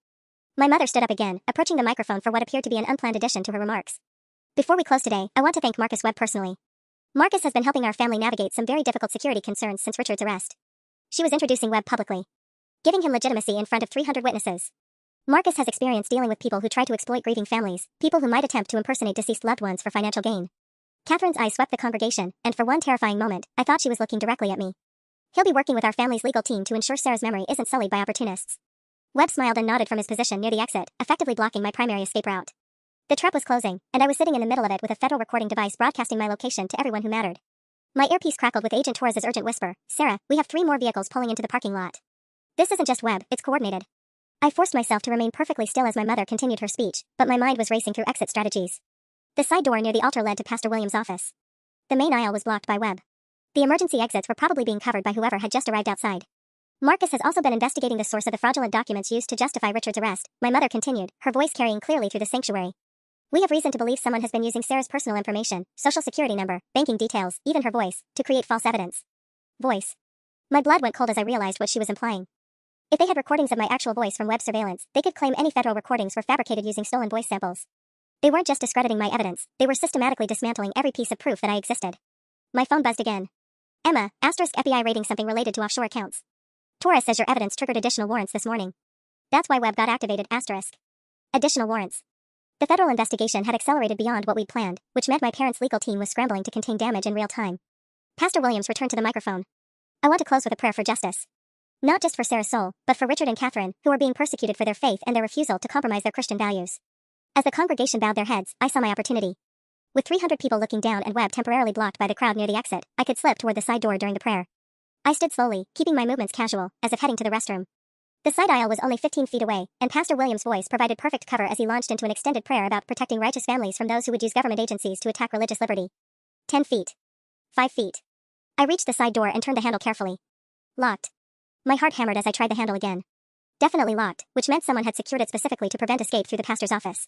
My mother stood up again, approaching the microphone for what appeared to be an unplanned addition to her remarks. Before we close today, I want to thank Marcus Webb personally. Marcus has been helping our family navigate some very difficult security concerns since Richard's arrest. She was introducing Webb publicly, giving him legitimacy in front of 300 witnesses. Marcus has experience dealing with people who try to exploit grieving families, people who might attempt to impersonate deceased loved ones for financial gain. Catherine's eyes swept the congregation, and for one terrifying moment, I thought she was looking directly at me. He'll be working with our family's legal team to ensure Sarah's memory isn't sullied by opportunists. Webb smiled and nodded from his position near the exit, effectively blocking my primary escape route. The trap was closing, and I was sitting in the middle of it with a federal recording device broadcasting my location to everyone who mattered. My earpiece crackled with Agent Torres' urgent whisper, "Sarah, we have 3 more vehicles pulling into the parking lot. This isn't just Webb, it's coordinated." I forced myself to remain perfectly still as my mother continued her speech, but my mind was racing through exit strategies. The side door near the altar led to Pastor Williams' office. The main aisle was blocked by Webb. The emergency exits were probably being covered by whoever had just arrived outside. Marcus has also been investigating the source of the fraudulent documents used to justify Richard's arrest, my mother continued, her voice carrying clearly through the sanctuary. We have reason to believe someone has been using Sarah's personal information, social security number, banking details, even her voice, to create false evidence. Voice. My blood went cold as I realized what she was implying. If they had recordings of my actual voice from web surveillance, they could claim any federal recordings were fabricated using stolen voice samples. They weren't just discrediting my evidence, they were systematically dismantling every piece of proof that I existed. My phone buzzed again. Emma, *FBI rating something related to offshore accounts. Torres says your evidence triggered additional warrants this morning. That's why Webb got activated, *. Additional warrants. The federal investigation had accelerated beyond what we'd planned, which meant my parents' legal team was scrambling to contain damage in real time. Pastor Williams returned to the microphone. I want to close with a prayer for justice. Not just for Sarah's soul, but for Richard and Catherine, who are being persecuted for their faith and their refusal to compromise their Christian values. As the congregation bowed their heads, I saw my opportunity. With 300 people looking down and Webb temporarily blocked by the crowd near the exit, I could slip toward the side door during the prayer. I stood slowly, keeping my movements casual, as if heading to the restroom. The side aisle was only 15 feet away, and Pastor Williams' voice provided perfect cover as he launched into an extended prayer about protecting righteous families from those who would use government agencies to attack religious liberty. 10 feet. 5 feet. I reached the side door and turned the handle carefully. Locked. My heart hammered as I tried the handle again. Definitely locked, which meant someone had secured it specifically to prevent escape through the pastor's office.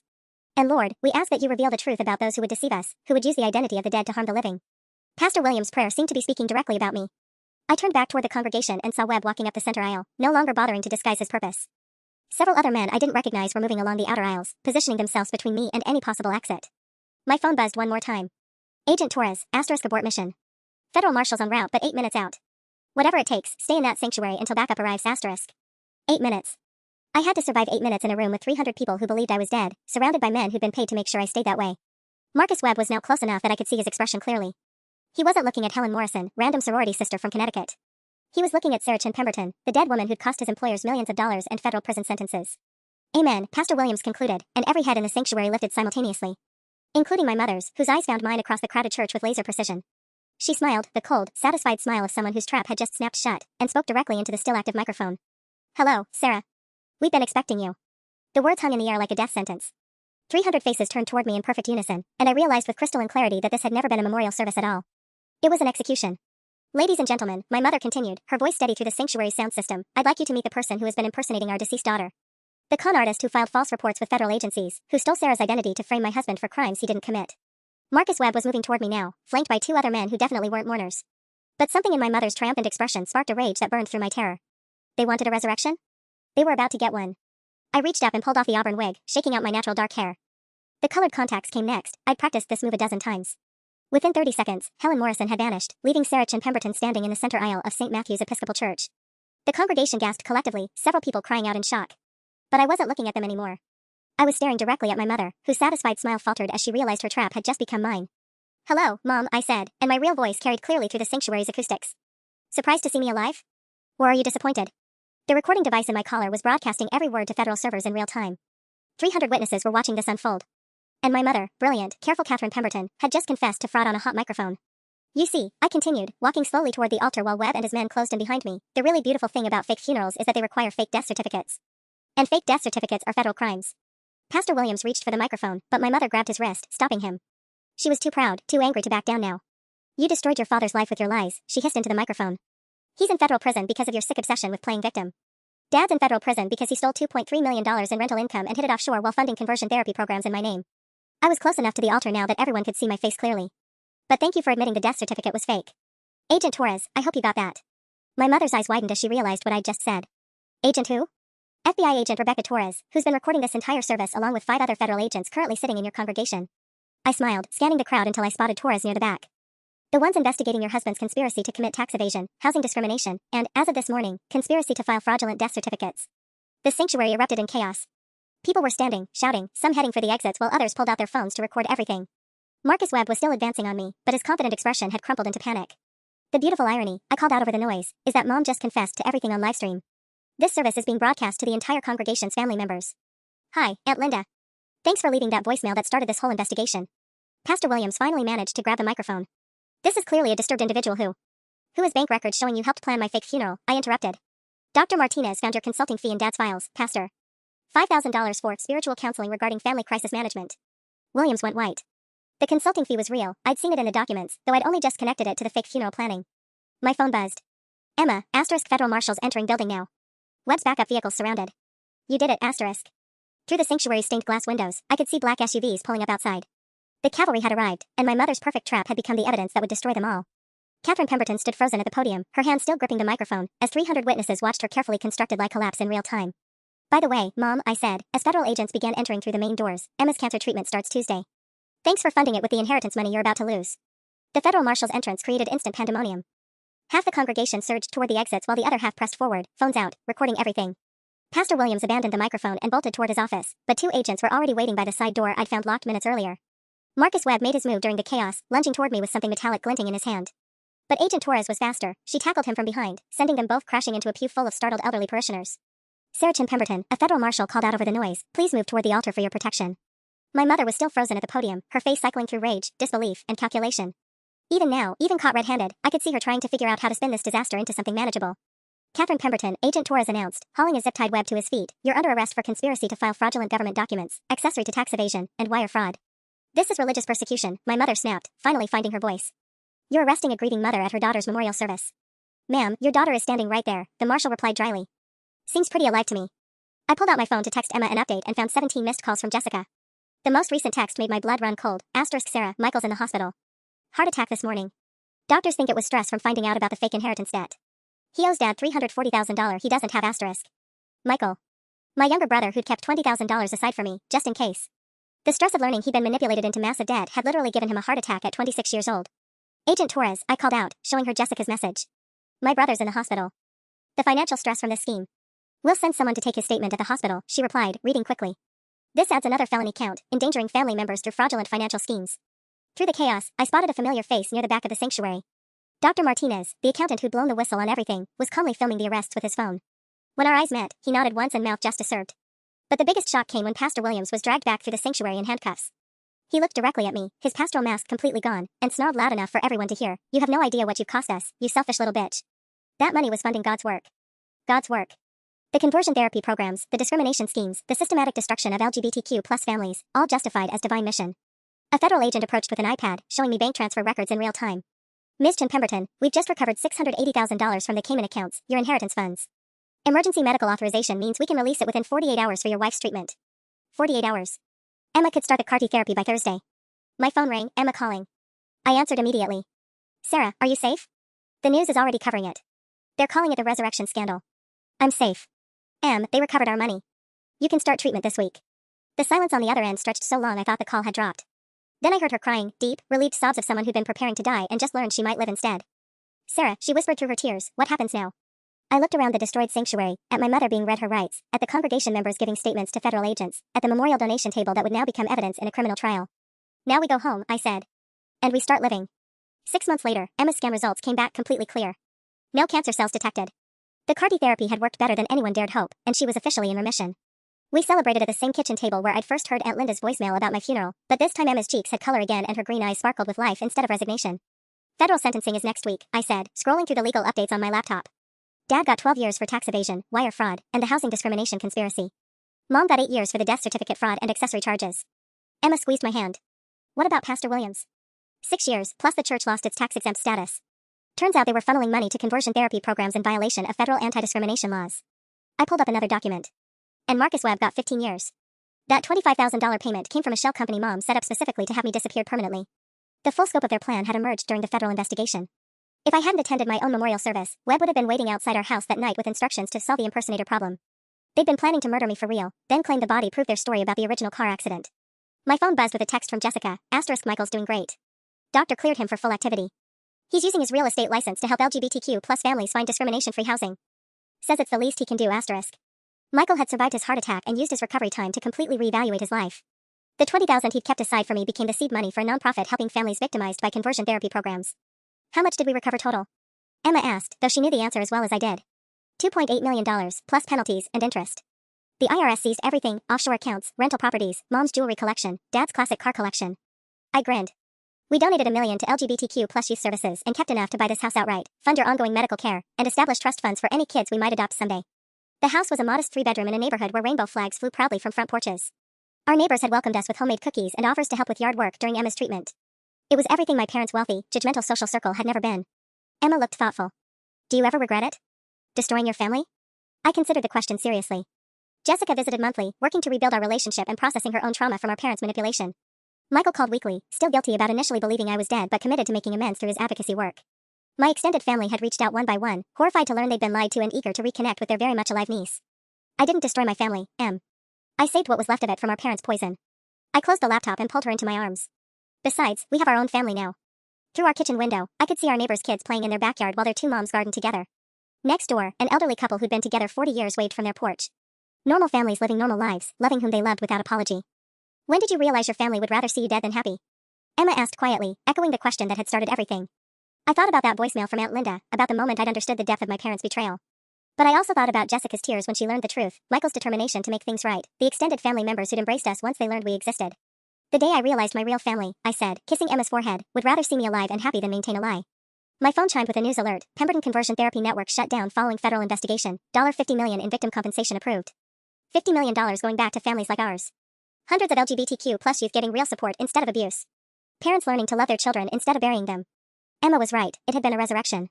And Lord, we ask that you reveal the truth about those who would deceive us, who would use the identity of the dead to harm the living. Pastor Williams' prayer seemed to be speaking directly about me. I turned back toward the congregation and saw Webb walking up the center aisle, no longer bothering to disguise his purpose. Several other men I didn't recognize were moving along the outer aisles, positioning themselves between me and any possible exit. My phone buzzed one more time. Agent Torres, abort mission. Federal marshals en route but 8 minutes out. Whatever it takes, stay in that sanctuary until backup arrives, *. 8 minutes. I had to survive 8 minutes in a room with 300 people who believed I was dead, surrounded by men who'd been paid to make sure I stayed that way. Marcus Webb was now close enough that I could see his expression clearly. He wasn't looking at Helen Morrison, random sorority sister from Connecticut. He was looking at Sarah Pemberton, the dead woman who'd cost his employers millions of dollars and federal prison sentences. Amen, Pastor Williams concluded, and every head in the sanctuary lifted simultaneously. Including my mother's, whose eyes found mine across the crowded church with laser precision. She smiled, the cold, satisfied smile of someone whose trap had just snapped shut, and spoke directly into the still active microphone. Hello, Sarah. We've been expecting you. The words hung in the air like a death sentence. 300 faces turned toward me in perfect unison, and I realized with crystalline clarity that this had never been a memorial service at all. It was an execution. Ladies and gentlemen, my mother continued, her voice steady through the sanctuary's sound system, I'd like you to meet the person who has been impersonating our deceased daughter. The con artist who filed false reports with federal agencies, who stole Sarah's identity to frame my husband for crimes he didn't commit. Marcus Webb was moving toward me now, flanked by 2 other men who definitely weren't mourners. But something in my mother's triumphant expression sparked a rage that burned through my terror. They wanted a resurrection? They were about to get one. I reached up and pulled off the auburn wig, shaking out my natural dark hair. The colored contacts came next. I'd practiced this move a dozen times. Within 30 seconds, Helen Morrison had vanished, leaving Sarah Pemberton standing in the center aisle of St. Matthew's Episcopal Church. The congregation gasped collectively, several people crying out in shock. But I wasn't looking at them anymore. I was staring directly at my mother, whose satisfied smile faltered as she realized her trap had just become mine. Hello, Mom, I said, and my real voice carried clearly through the sanctuary's acoustics. Surprised to see me alive? Or are you disappointed? The recording device in my collar was broadcasting every word to federal servers in real time. 300 witnesses were watching this unfold. And my mother, brilliant, careful Catherine Pemberton, had just confessed to fraud on a hot microphone. You see, I continued, walking slowly toward the altar while Webb and his men closed in behind me. The really beautiful thing about fake funerals is that they require fake death certificates. And fake death certificates are federal crimes. Pastor Williams reached for the microphone, but my mother grabbed his wrist, stopping him. She was too proud, too angry to back down now. You destroyed your father's life with your lies, she hissed into the microphone. He's in federal prison because of your sick obsession with playing victim. Dad's in federal prison because he stole $2.3 million in rental income and hid it offshore while funding conversion therapy programs in my name. I was close enough to the altar now that everyone could see my face clearly. But thank you for admitting the death certificate was fake. Agent Torres, I hope you got that. My mother's eyes widened as she realized what I'd just said. Agent who? FBI agent Rebecca Torres, who's been recording this entire service along with 5 other federal agents currently sitting in your congregation. I smiled, scanning the crowd until I spotted Torres near the back. The ones investigating your husband's conspiracy to commit tax evasion, housing discrimination, and, as of this morning, conspiracy to file fraudulent death certificates. The sanctuary erupted in chaos. People were standing, shouting, some heading for the exits while others pulled out their phones to record everything. Marcus Webb was still advancing on me, but his confident expression had crumpled into panic. The beautiful irony, I called out over the noise, is that Mom just confessed to everything on livestream. This service is being broadcast to the entire congregation's family members. Hi, Aunt Linda. Thanks for leaving that voicemail that started this whole investigation. Pastor Williams finally managed to grab the microphone. This is clearly a disturbed individual who has bank records showing you helped plan my fake funeral, I interrupted. Dr. Martinez found your consulting fee in Dad's files, Pastor. $5,000 for spiritual counseling regarding family crisis management. Williams went white. The consulting fee was real, I'd seen it in the documents, though I'd only just connected it to the fake funeral planning. My phone buzzed. Emma, asterisk federal marshals entering building now. Webb's backup vehicles surrounded. You did it, asterisk. Through the sanctuary's stained glass windows, I could see black SUVs pulling up outside. The cavalry had arrived, and my mother's perfect trap had become the evidence that would destroy them all. Catherine Pemberton stood frozen at the podium, her hand still gripping the microphone, as 300 witnesses watched her carefully constructed lie collapse in real time. By the way, Mom, I said, as federal agents began entering through the main doors, Emma's cancer treatment starts Tuesday. Thanks for funding it with the inheritance money you're about to lose. The federal marshal's entrance created instant pandemonium. Half the congregation surged toward the exits while the other half pressed forward, phones out, recording everything. Pastor Williams abandoned the microphone and bolted toward his office, but 2 agents were already waiting by the side door I'd found locked minutes earlier. Marcus Webb made his move during the chaos, lunging toward me with something metallic glinting in his hand. But Agent Torres was faster. She tackled him from behind, sending them both crashing into a pew full of startled elderly parishioners. Sarah Pemberton, a federal marshal, called out over the noise, please move toward the altar for your protection. My mother was still frozen at the podium, her face cycling through rage, disbelief, and calculation. Even now, even caught red-handed, I could see her trying to figure out how to spin this disaster into something manageable. Catherine Pemberton, Agent Torres announced, hauling a zip-tied Webb to his feet, you're under arrest for conspiracy to file fraudulent government documents, accessory to tax evasion, and wire fraud. This is religious persecution, my mother snapped, finally finding her voice. You're arresting a grieving mother at her daughter's memorial service. Ma'am, your daughter is standing right there, the marshal replied dryly. Seems pretty alive to me. I pulled out my phone to text Emma an update and found 17 missed calls from Jessica. The most recent text made my blood run cold, asterisk Sarah, Michael's in the hospital. Heart attack this morning. Doctors think it was stress from finding out about the fake inheritance debt. He owes Dad $340,000 he doesn't have, asterisk. Michael. My younger brother who'd kept $20,000 aside for me, just in case. The stress of learning he'd been manipulated into massive debt had literally given him a heart attack at 26 years old. Agent Torres, I called out, showing her Jessica's message. My brother's in the hospital. The financial stress from this scheme. We'll send someone to take his statement at the hospital, she replied, reading quickly. This adds another felony count, endangering family members through fraudulent financial schemes. Through the chaos, I spotted a familiar face near the back of the sanctuary. Dr. Martinez, the accountant who'd blown the whistle on everything, was calmly filming the arrests with his phone. When our eyes met, he nodded once and mouthed just as served. But the biggest shock came when Pastor Williams was dragged back through the sanctuary in handcuffs. He looked directly at me, his pastoral mask completely gone, and snarled loud enough for everyone to hear, you have no idea what you've cost us, you selfish little bitch. That money was funding God's work. God's work. The conversion therapy programs, the discrimination schemes, the systematic destruction of LGBTQ+ families, all justified as divine mission. A federal agent approached with an iPad, showing me bank transfer records in real time. Ms. Pemberton, we've just recovered $680,000 from the Cayman accounts, your inheritance funds. Emergency medical authorization means we can release it within 48 hours for your wife's treatment. 48 hours. Emma could start the CAR-T therapy by Thursday. My phone rang, Emma calling. I answered immediately. Sarah, are you safe? The news is already covering it. They're calling it the resurrection scandal. I'm safe. They recovered our money. You can start treatment this week. The silence on the other end stretched so long I thought the call had dropped. Then I heard her crying, deep, relieved sobs of someone who'd been preparing to die and just learned she might live instead. Sarah, she whispered through her tears, what happens now? I looked around the destroyed sanctuary, at my mother being read her rights, at the congregation members giving statements to federal agents, at the memorial donation table that would now become evidence in a criminal trial. Now we go home, I said. And we start living. 6 months later, Emma's scan results came back completely clear. No cancer cells detected. The CAR-T therapy had worked better than anyone dared hope, and she was officially in remission. We celebrated at the same kitchen table where I'd first heard Aunt Linda's voicemail about my funeral, but this time Emma's cheeks had color again and her green eyes sparkled with life instead of resignation. Federal sentencing is next week, I said, scrolling through the legal updates on my laptop. Dad got 12 years for tax evasion, wire fraud, and the housing discrimination conspiracy. Mom got 8 years for the death certificate fraud and accessory charges. Emma squeezed my hand. What about Pastor Williams? 6 years, plus the church lost its tax-exempt status. Turns out they were funneling money to conversion therapy programs in violation of federal anti-discrimination laws. I pulled up another document. And Marcus Webb got 15 years. That $25,000 payment came from a shell company Mom set up specifically to have me disappear permanently. The full scope of their plan had emerged during the federal investigation. If I hadn't attended my own memorial service, Webb would have been waiting outside our house that night with instructions to solve the impersonator problem. They'd been planning to murder me for real, then claim the body proved their story about the original car accident. My phone buzzed with a text from Jessica, * Michael's doing great. Doctor cleared him for full activity. He's using his real estate license to help LGBTQ+ families find discrimination-free housing. Says it's the least he can do, *. Michael had survived his heart attack and used his recovery time to completely reevaluate his life. The $20,000 he'd kept aside for me became the seed money for a nonprofit helping families victimized by conversion therapy programs. How much did we recover total? Emma asked, though she knew the answer as well as I did. $2.8 million, plus penalties and interest. The IRS seized everything: offshore accounts, rental properties, Mom's jewelry collection, Dad's classic car collection. I grinned. We donated $1 million to LGBTQ+ youth services and kept enough to buy this house outright, fund your ongoing medical care, and establish trust funds for any kids we might adopt someday. The house was a modest 3-bedroom in a neighborhood where rainbow flags flew proudly from front porches. Our neighbors had welcomed us with homemade cookies and offers to help with yard work during Emma's treatment. It was everything my parents' wealthy, judgmental social circle had never been. Emma looked thoughtful. Do you ever regret it? Destroying your family? I considered the question seriously. Jessica visited monthly, working to rebuild our relationship and processing her own trauma from our parents' manipulation. Michael called weekly, still guilty about initially believing I was dead but committed to making amends through his advocacy work. My extended family had reached out one by one, horrified to learn they'd been lied to and eager to reconnect with their very much alive niece. I didn't destroy my family, Em. I saved what was left of it from our parents' poison. I closed the laptop and pulled her into my arms. Besides, we have our own family now. Through our kitchen window, I could see our neighbors' kids playing in their backyard while their 2 moms gardened together. Next door, an elderly couple who'd been together 40 years waved from their porch. Normal families living normal lives, loving whom they loved without apology. When did you realize your family would rather see you dead than happy? Emma asked quietly, echoing the question that had started everything. I thought about that voicemail from Aunt Linda, about the moment I'd understood the depth of my parents' betrayal. But I also thought about Jessica's tears when she learned the truth, Michael's determination to make things right, the extended family members who'd embraced us once they learned we existed. The day I realized my real family, I said, kissing Emma's forehead, would rather see me alive and happy than maintain a lie. My phone chimed with a news alert. Pemberton Conversion Therapy Network shut down following federal investigation. $50 million in victim compensation approved. $50 million going back to families like ours. Hundreds of LGBTQ+ youth getting real support instead of abuse. Parents learning to love their children instead of burying them. Emma was right, it had been a resurrection.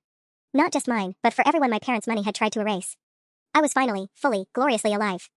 Not just mine, but for everyone my parents' money had tried to erase. I was finally, fully, gloriously alive.